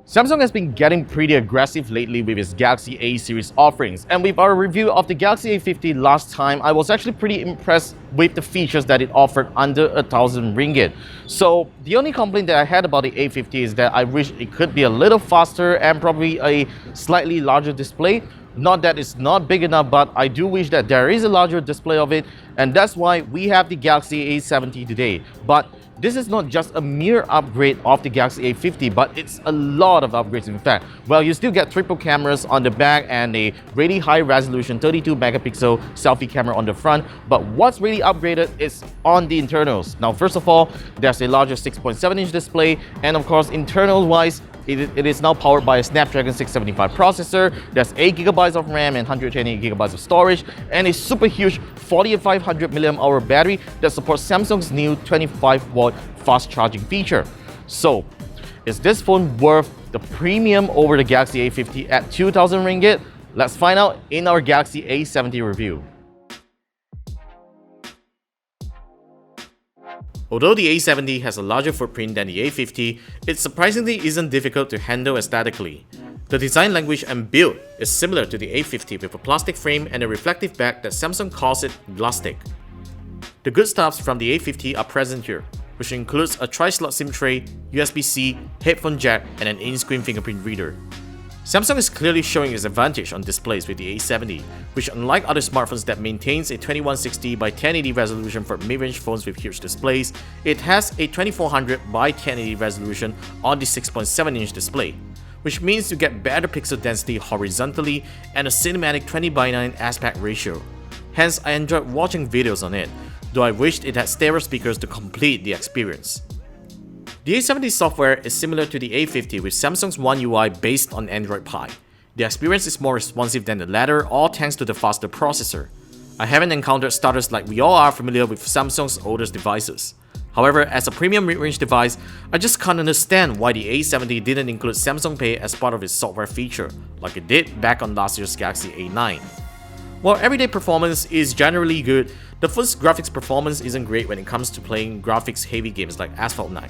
Samsung has been getting pretty aggressive lately with its Galaxy A series offerings, and with our review of the Galaxy A50 last time, I was actually pretty impressed with the features that it offered under 1,000 ringgit. So the only complaint that I had about the A50 is that I wish it could be a little faster and probably a slightly larger display. Not that it's not big enough, but I do wish that there is a larger display of it, and that's why we have the Galaxy A70 today. But this is not just a mere upgrade of the Galaxy A50, but it's a lot of upgrades in fact. Well, you still get triple cameras on the back and a really high resolution 32 megapixel selfie camera on the front, but what's really upgraded is on the internals. Now, first of all, there's a larger 6.7-inch display, and of course, internal wise, it is now powered by a Snapdragon 675 processor. There's 8GB of RAM and 128GB of storage, and a super huge 4500 mAh battery that supports Samsung's new 25-watt fast charging feature. So, is this phone worth the premium over the Galaxy A50 at 2,000 ringgit? Let's find out in our Galaxy A70 review. Although the A70 has a larger footprint than the A50, it surprisingly isn't difficult to handle aesthetically. The design language and build is similar to the A50 with a plastic frame and a reflective back that Samsung calls it Glastic. The good stuffs from the A50 are present here, which includes a tri-slot SIM tray, USB-C, headphone jack, and an in-screen fingerprint reader. Samsung is clearly showing its advantage on displays with the A70, which unlike other smartphones that maintains a 2160 by 1080 resolution for mid-range phones with huge displays, it has a 2400 by 1080 resolution on the 6.7-inch display, which means you get better pixel density horizontally and a cinematic 20:9 aspect ratio. Hence, I enjoyed watching videos on it, though I wished it had stereo speakers to complete the experience. The A70 software is similar to the A50 with Samsung's One UI based on Android Pie. The experience is more responsive than the latter, all thanks to the faster processor. I haven't encountered stutters like we all are familiar with Samsung's oldest devices. However, as a premium mid-range device, I just can't understand why the A70 didn't include Samsung Pay as part of its software feature, like it did back on last year's Galaxy A9. While everyday performance is generally good, the phone's graphics performance isn't great when it comes to playing graphics-heavy games like Asphalt 9.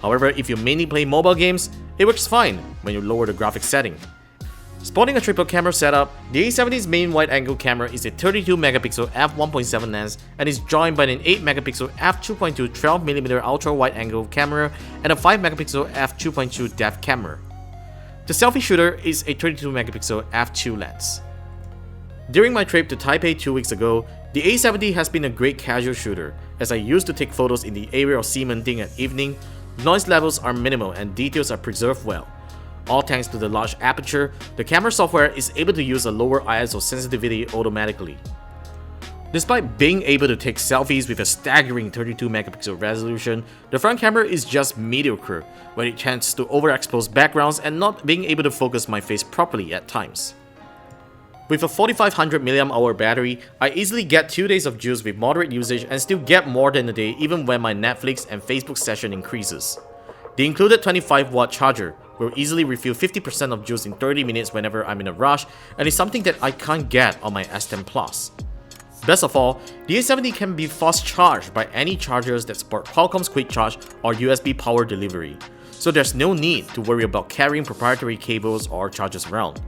However, if you mainly play mobile games, it works fine when you lower the graphics setting. Sporting a triple camera setup, the A70's main wide-angle camera is a 32 megapixel f1.7 lens and is joined by an 8 megapixel f2.2 12mm ultra-wide-angle camera and a 5 megapixel f2.2 depth camera. The selfie shooter is a 32 megapixel f2 lens. During my trip to Taipei 2 weeks ago, the A70 has been a great casual shooter, as I used to take photos in the area of Ximending at evening. Noise levels are minimal and details are preserved well. All thanks to the large aperture, the camera software is able to use a lower ISO sensitivity automatically. Despite being able to take selfies with a staggering 32 megapixel resolution, the front camera is just mediocre when it tends to overexpose backgrounds and not being able to focus my face properly at times. With a 4500 mAh battery, I easily get 2 days of juice with moderate usage and still get more than a day even when my Netflix and Facebook session increases. The included 25-watt charger will easily refill 50% of juice in 30 minutes whenever I'm in a rush, and is something that I can't get on my S10 Plus. Best of all, the A70 can be fast charged by any chargers that support Qualcomm's Quick Charge or USB power delivery, so there's no need to worry about carrying proprietary cables or chargers around.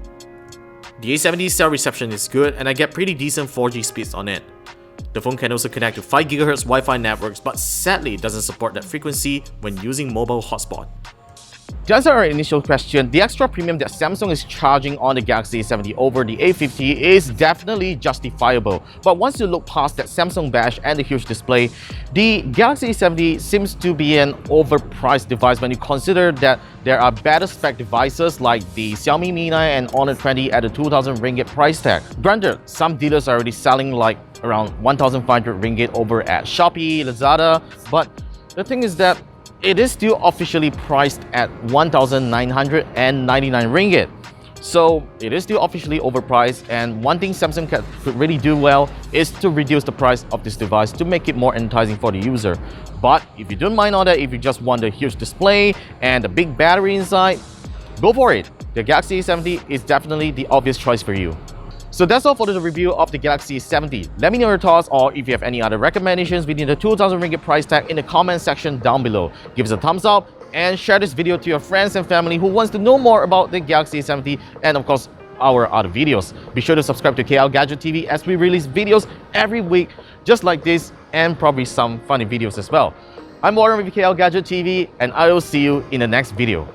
The A70's cell reception is good and I get pretty decent 4G speeds on it. The phone can also connect to 5GHz Wi-Fi networks, but sadly it doesn't support that frequency when using mobile hotspot. To answer our initial question, the extra premium that Samsung is charging on the Galaxy A70 over the A50 is definitely justifiable. But once you look past that Samsung badge and the huge display, the Galaxy A70 seems to be an overpriced device when you consider that there are better spec devices like the Xiaomi Mi 9 and Honor 20 at a 2,000 ringgit price tag. Granted, some dealers are already selling like around 1,500 ringgit over at Shopee, Lazada, but the thing is that it is still officially priced at 1,999 ringgit. So it is still officially overpriced, and one thing Samsung could really do well is to reduce the price of this device to make it more enticing for the user. But if you don't mind all that, if you just want the huge display and the big battery inside, go for it. The Galaxy A70 is definitely the obvious choice for you. So that's all for the review of the Galaxy A70. Let me know your thoughts, or if you have any other recommendations within the 2,000 ringgit price tag in the comment section down below. Give us a thumbs up and share this video to your friends and family who wants to know more about the Galaxy A70 and of course our other videos. Be sure to subscribe to KLGadgetTV as we release videos every week just like this, and probably some funny videos as well. I'm Warren with KLGadgetTV, and I will see you in the next video.